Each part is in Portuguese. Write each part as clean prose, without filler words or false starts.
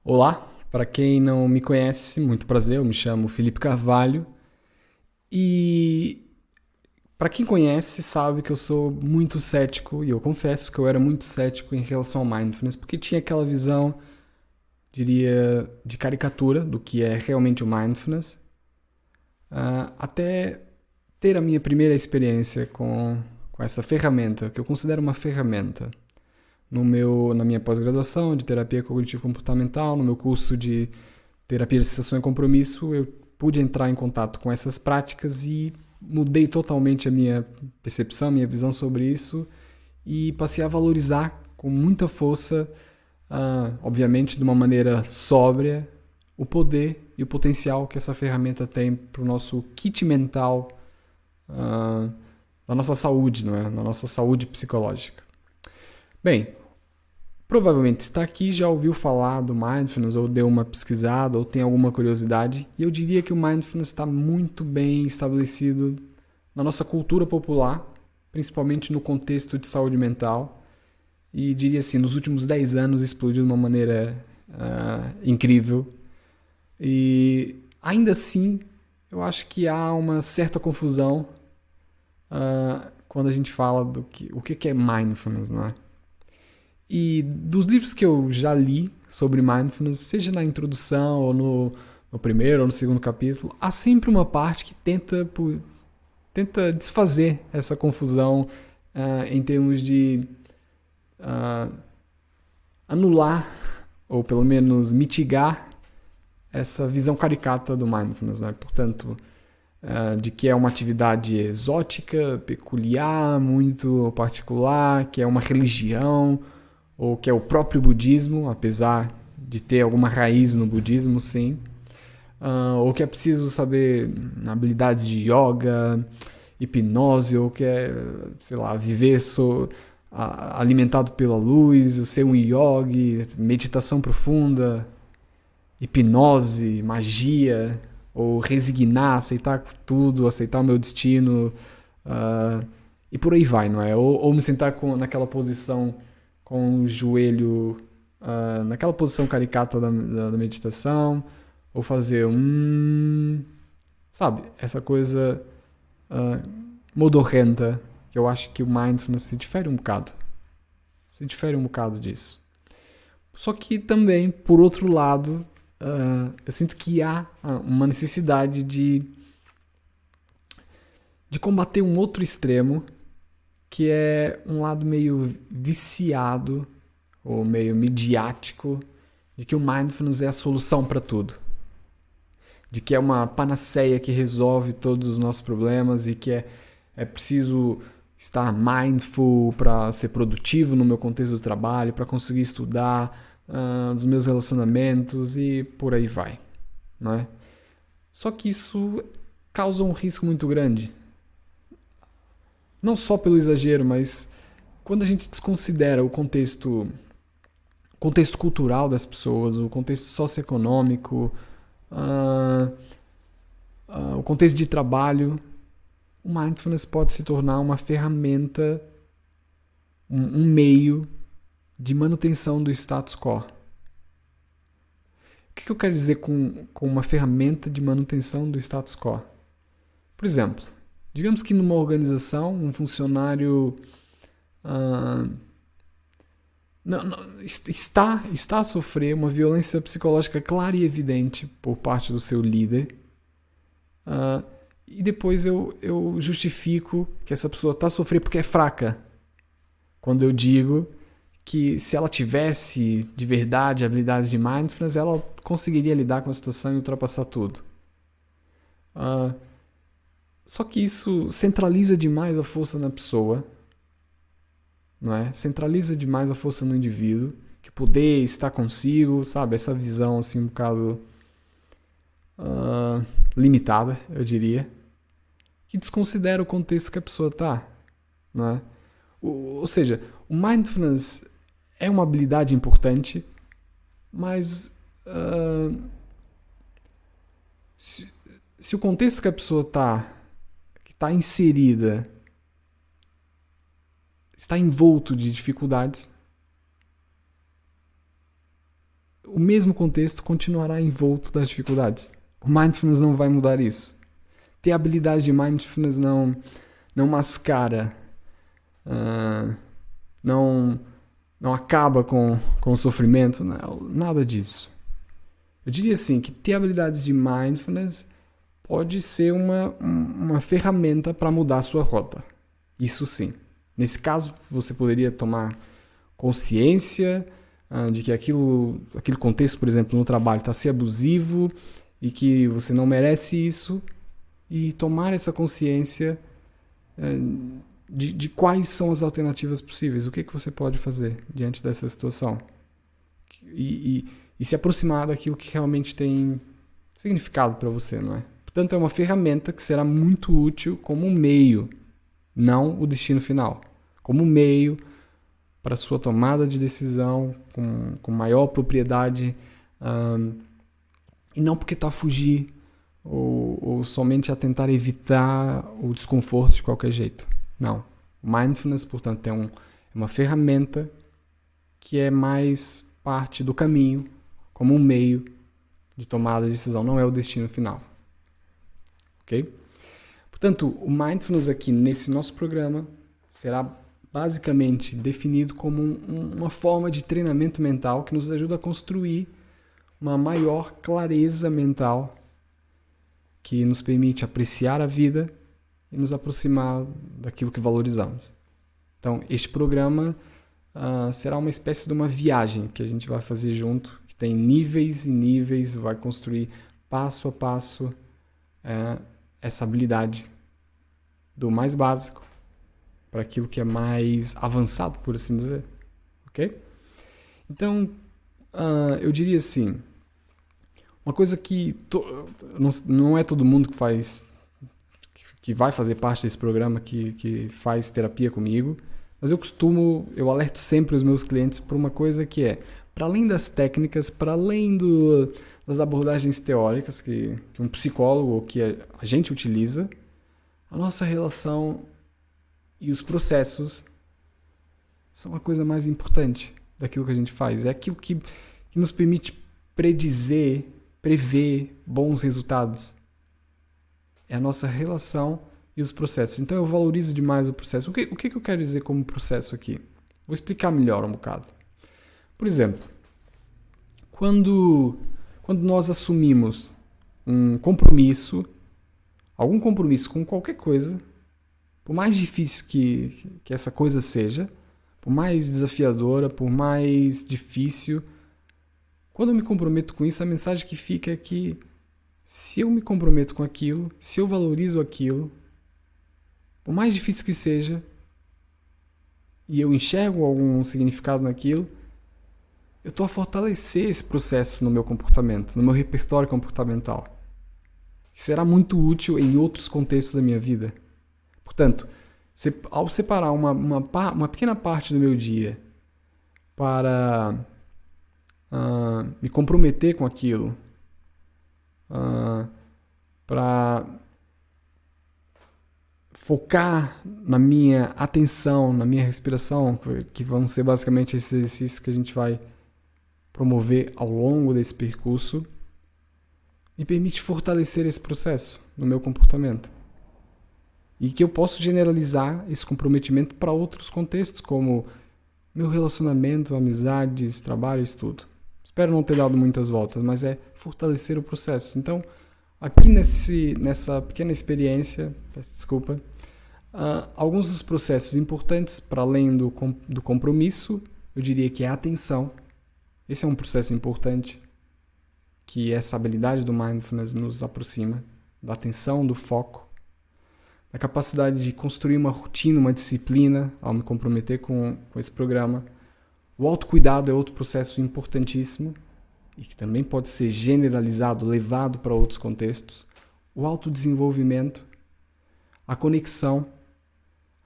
Olá, para quem não me conhece, muito prazer, eu me chamo Felipe Carvalho e para quem conhece sabe que eu sou muito cético e eu confesso que eu era muito cético em relação ao mindfulness porque tinha aquela visão, diria, de caricatura do que é realmente o mindfulness, até ter a minha primeira experiência com essa ferramenta, que eu considero uma ferramenta. Na minha pós-graduação de terapia cognitivo-comportamental, no meu curso de terapia de aceitação e compromisso, eu pude entrar em contato com essas práticas e mudei totalmente a minha percepção, a minha visão sobre isso e passei a valorizar com muita força, obviamente de uma maneira sóbria, o poder e o potencial que essa ferramenta tem para o nosso kit mental, uh, na nossa saúde, não é? Na nossa saúde psicológica. Bem, provavelmente você está aqui já ouviu falar do mindfulness ou deu uma pesquisada ou tem alguma curiosidade. E eu diria que o mindfulness está muito bem estabelecido na nossa cultura popular, principalmente no contexto de saúde mental. E diria assim, nos últimos 10 anos explodiu de uma maneira incrível. E ainda assim, eu acho que há uma certa confusão quando a gente fala o que é mindfulness, não é? E dos livros que eu já li sobre mindfulness, seja na introdução ou no primeiro ou no segundo capítulo, há sempre uma parte que tenta desfazer essa confusão em termos de anular ou pelo menos mitigar essa visão caricata do mindfulness, né? Portanto, de que é uma atividade exótica, peculiar, muito particular, que é uma religião, ou que é o próprio budismo, apesar de ter alguma raiz no budismo, sim. Ou que é preciso saber habilidades de yoga, hipnose, ou que é, sei lá, viver alimentado pela luz, ser um yogi, meditação profunda, hipnose, magia, ou resignar, aceitar tudo, aceitar o meu destino, e por aí vai, não é? Ou me sentar naquela posição com o joelho naquela posição caricata da meditação, ou fazer sabe, essa coisa modorrenta, que eu acho que o mindfulness se difere um bocado disso. Só que também, por outro lado, eu sinto que há uma necessidade de combater um outro extremo, que é um lado meio viciado ou meio midiático de que o mindfulness é a solução para tudo, de que é uma panaceia que resolve todos os nossos problemas e que é preciso estar mindful para ser produtivo no meu contexto do trabalho, para conseguir estudar, dos meus relacionamentos e por aí vai, não é? Só que isso causa um risco muito grande, não só pelo exagero, mas quando a gente desconsidera o contexto cultural das pessoas, o contexto socioeconômico, o contexto de trabalho, o mindfulness pode se tornar uma ferramenta, um meio de manutenção do status quo. O que eu quero dizer com uma ferramenta de manutenção do status quo? Por exemplo, digamos que numa organização, um funcionário está a sofrer uma violência psicológica clara e evidente por parte do seu líder, e depois eu justifico que essa pessoa está a sofrer porque é fraca, quando eu digo que se ela tivesse de verdade habilidades de mindfulness, ela conseguiria lidar com a situação e ultrapassar tudo. Só que isso centraliza demais a força na pessoa, não é? Centraliza demais a força no indivíduo, que o poder está consigo, sabe? Essa visão assim um bocado limitada, eu diria, que desconsidera o contexto que a pessoa está, não é? Ou seja, o mindfulness é uma habilidade importante, mas se o contexto que a pessoa está inserida, está envolto de dificuldades, o mesmo contexto continuará envolto das dificuldades. O mindfulness não vai mudar isso. Ter habilidade de mindfulness não mascara, não acaba com o sofrimento, não, nada disso. Eu diria assim, que ter habilidades de mindfulness pode ser uma ferramenta para mudar a sua rota. Isso sim. Nesse caso, você poderia tomar consciência de que aquele contexto, por exemplo, no trabalho está sendo abusivo e que você não merece isso, e tomar essa consciência de quais são as alternativas possíveis, o que você pode fazer diante dessa situação. E se aproximar daquilo que realmente tem significado para você, não é? Portanto, é uma ferramenta que será muito útil como um meio, não o destino final. Como um meio para a sua tomada de decisão com maior propriedade, e não porque está a fugir ou somente a tentar evitar o desconforto de qualquer jeito. Não. Mindfulness, portanto, é uma ferramenta que é mais parte do caminho, como um meio de tomada de decisão, não é o destino final. Ok? Portanto, o Mindfulness aqui nesse nosso programa será basicamente definido como uma forma de treinamento mental que nos ajuda a construir uma maior clareza mental que nos permite apreciar a vida e nos aproximar daquilo que valorizamos. Então, este programa será uma espécie de uma viagem que a gente vai fazer junto, que tem níveis e níveis, vai construir passo a passo essa habilidade do mais básico para aquilo que é mais avançado, por assim dizer. Ok? Então, eu diria assim, uma coisa que não é todo mundo que vai fazer parte desse programa, que faz terapia comigo, mas eu alerto sempre os meus clientes por uma coisa que é, para além das técnicas, para além das abordagens teóricas que um psicólogo ou que a gente utiliza, a nossa relação e os processos são a coisa mais importante daquilo que a gente faz. É aquilo que nos permite prever bons resultados. É a nossa relação e os processos. Então eu valorizo demais o processo. O que eu quero dizer como processo aqui? Vou explicar melhor um bocado. Por exemplo, quando nós assumimos um compromisso, algum compromisso com qualquer coisa, por mais difícil que essa coisa seja, por mais desafiadora, por mais difícil, quando eu me comprometo com isso, a mensagem que fica é que se eu me comprometo com aquilo, se eu valorizo aquilo, por mais difícil que seja, e eu enxergo algum significado naquilo, eu estou a fortalecer esse processo no meu comportamento, no meu repertório comportamental, que será muito útil em outros contextos da minha vida. Portanto, ao separar uma pequena parte do meu dia para me comprometer com aquilo, para focar na minha atenção, na minha respiração, que vão ser basicamente esses exercícios que a gente vai promover ao longo desse percurso, me permite fortalecer esse processo no meu comportamento. E que eu posso generalizar esse comprometimento para outros contextos, como meu relacionamento, amizades, trabalho, estudo. Espero não ter dado muitas voltas, mas é fortalecer o processo. Então, aqui nessa pequena experiência, peço desculpa, alguns dos processos importantes, para além do compromisso, eu diria que é a atenção. Esse é um processo importante, que essa habilidade do mindfulness nos aproxima, da atenção, do foco, da capacidade de construir uma rotina, uma disciplina, ao me comprometer com esse programa. O autocuidado é outro processo importantíssimo e que também pode ser generalizado, levado para outros contextos. O autodesenvolvimento, a conexão,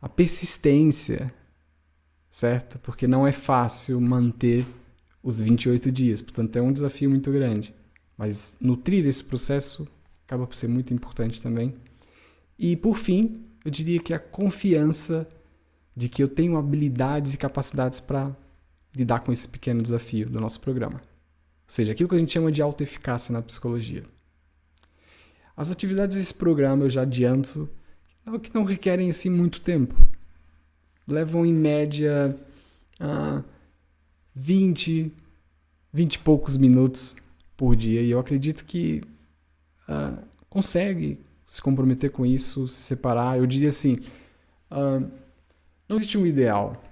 a persistência, certo? Porque não é fácil manter os 28 dias, portanto é um desafio muito grande. Mas nutrir esse processo acaba por ser muito importante também. E por fim, eu diria que a confiança de que eu tenho habilidades e capacidades para lidar com esse pequeno desafio do nosso programa. Ou seja, aquilo que a gente chama de autoeficácia na psicologia. As atividades desse programa, eu já adianto, que não requerem assim muito tempo. Levam em média 20 e poucos minutos por dia. E eu acredito que consegue se comprometer com isso, se separar. Eu diria assim, não existe um ideal,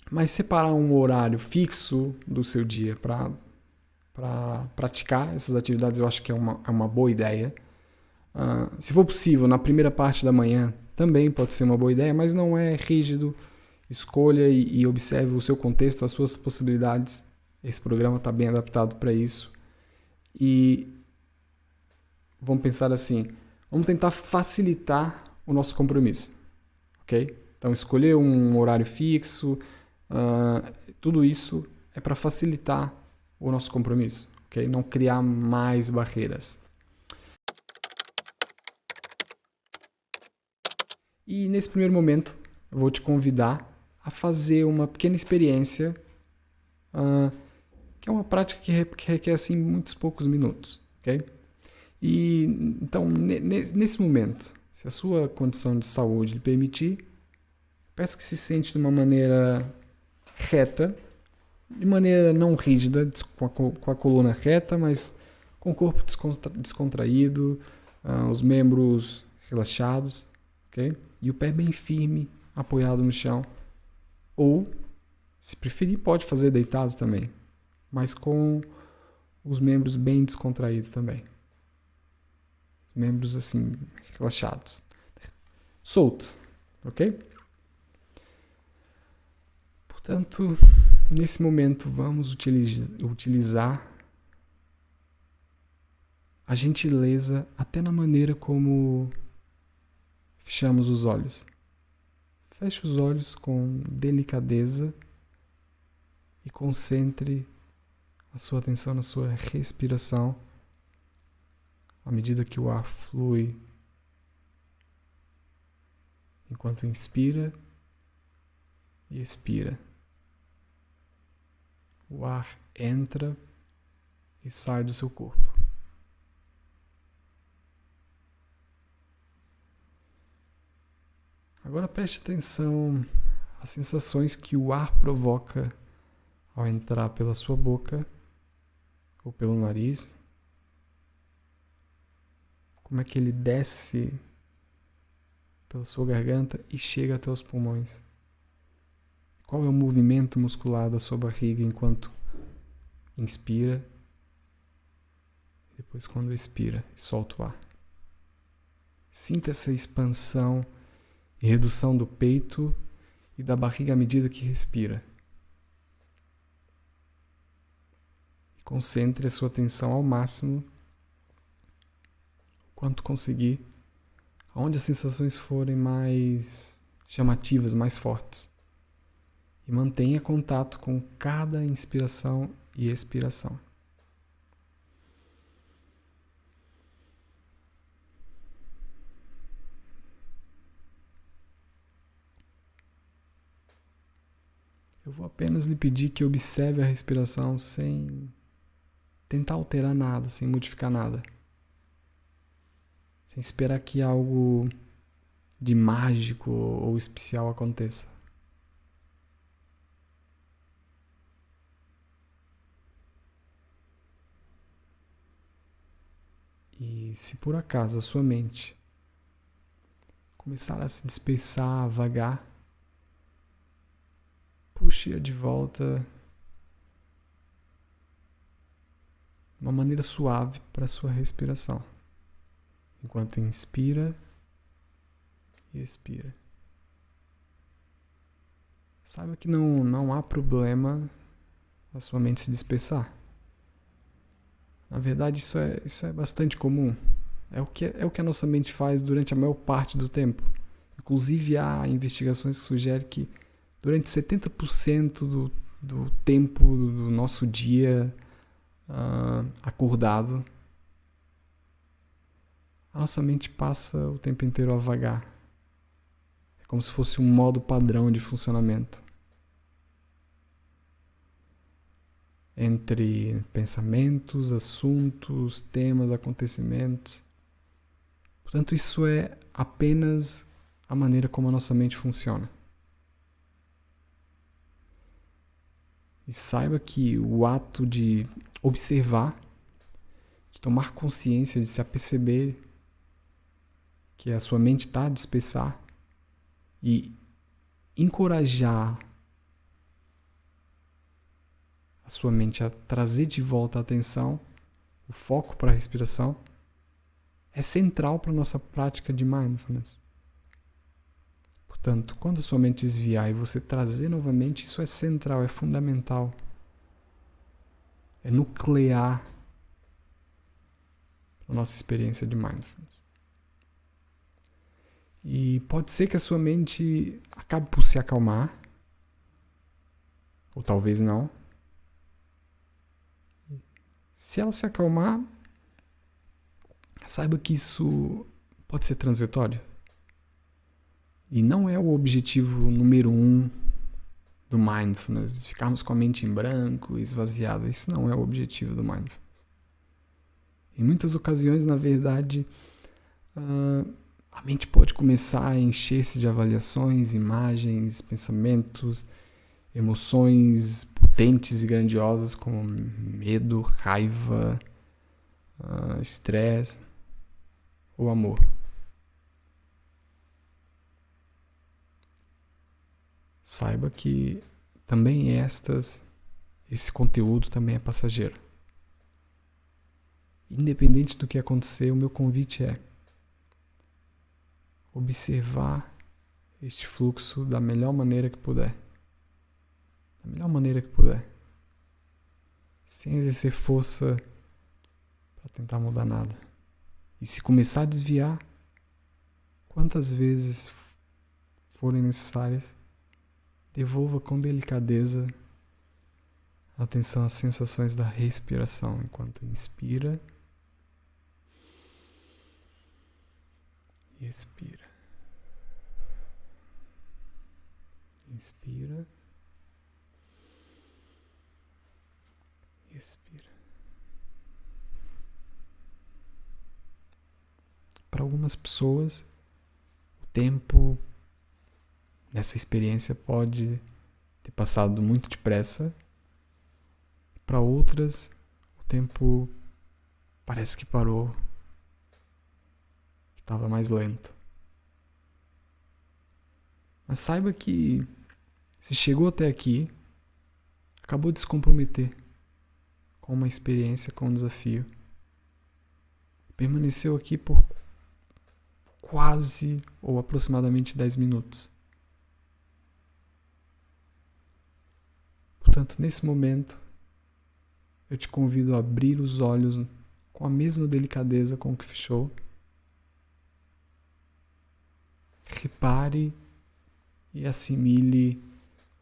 mas separar um horário fixo do seu dia para praticar essas atividades, eu acho que é uma boa ideia. Se for possível, na primeira parte da manhã, também pode ser uma boa ideia, mas não é rígido. Escolha e observe o seu contexto, as suas possibilidades. Esse programa está bem adaptado para isso. E vamos pensar assim, vamos tentar facilitar o nosso compromisso, ok? Então, escolher um horário fixo, tudo isso é para facilitar o nosso compromisso, ok? Não criar mais barreiras. E nesse primeiro momento, eu vou te convidar a fazer uma pequena experiência, que é uma prática que requer assim muitos poucos minutos, ok? E então, nesse momento, se a sua condição de saúde lhe permitir, peço que se sente de uma maneira reta, de maneira não rígida, com a coluna reta, mas com o corpo descontraído, os membros relaxados, ok? E o pé bem firme, apoiado no chão. Ou, se preferir, pode fazer deitado também, mas com os membros bem descontraídos também. Os membros assim, relaxados. Soltos, ok? Portanto, nesse momento, vamos utilizar a gentileza até na maneira como fechamos os olhos. Feche os olhos com delicadeza e concentre a sua atenção na sua respiração à medida que o ar flui enquanto inspira e expira. O ar entra e sai do seu corpo. Agora preste atenção às sensações que o ar provoca ao entrar pela sua boca ou pelo nariz. Como é que ele desce pela sua garganta e chega até os pulmões. Qual é o movimento muscular da sua barriga enquanto inspira e depois quando expira e solta o ar. Sinta essa expansão e redução do peito e da barriga à medida que respira. E concentre a sua atenção ao máximo, quanto conseguir, onde as sensações forem mais chamativas, mais fortes. E mantenha contato com cada inspiração e expiração. Eu vou apenas lhe pedir que observe a respiração sem tentar alterar nada, sem modificar nada. Sem esperar que algo de mágico ou especial aconteça. E se por acaso a sua mente começar a se dispersar vagar, puxe-a de volta de uma maneira suave para a sua respiração, enquanto inspira e expira. Saiba que não há problema a sua mente se dispersar. Na verdade, isso é bastante comum. É o que a nossa mente faz durante a maior parte do tempo. Inclusive, há investigações que sugerem que durante 70% do tempo do nosso dia acordado, a nossa mente passa o tempo inteiro a vagar. É como se fosse um modo padrão de funcionamento. entre pensamentos, assuntos, temas, acontecimentos. Portanto, isso é apenas a maneira como a nossa mente funciona. E saiba que o ato de observar, de tomar consciência, de se aperceber que a sua mente está a dispersar e encorajar a sua mente a trazer de volta a atenção, o foco para a respiração, é central para a nossa prática de mindfulness. Portanto, quando a sua mente desviar e você trazer novamente, isso é central, é fundamental. É nuclear a nossa experiência de mindfulness. E pode ser que a sua mente acabe por se acalmar, ou talvez não. Se ela se acalmar, saiba que isso pode ser transitório. E não é o objetivo número 1 do mindfulness, ficarmos com a mente em branco, esvaziada. Isso não é o objetivo do mindfulness. Em muitas ocasiões, na verdade, a mente pode começar a encher-se de avaliações, imagens, pensamentos, emoções potentes e grandiosas como medo, raiva, estresse ou amor. Saiba que também esse conteúdo também é passageiro. Independente do que acontecer, o meu convite é observar este fluxo da melhor maneira que puder. Da melhor maneira que puder. Sem exercer força para tentar mudar nada. E se começar a desviar, quantas vezes forem necessárias, devolva com delicadeza a atenção às sensações da respiração enquanto inspira e expira. Inspira e expira. Para algumas pessoas, o tempo nessa experiência pode ter passado muito depressa. Para outras, o tempo parece que parou, que estava mais lento. Mas saiba que se chegou até aqui, acabou de se comprometer com uma experiência, com um desafio. Permaneceu aqui por quase ou aproximadamente 10 minutos. Portanto, nesse momento, eu te convido a abrir os olhos com a mesma delicadeza com que fechou. Repare e assimile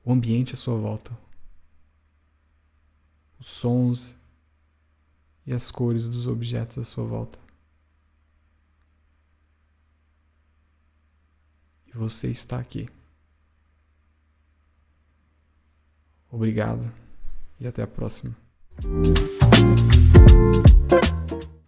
o ambiente à sua volta. Os sons e as cores dos objetos à sua volta. E você está aqui. Obrigado e até a próxima.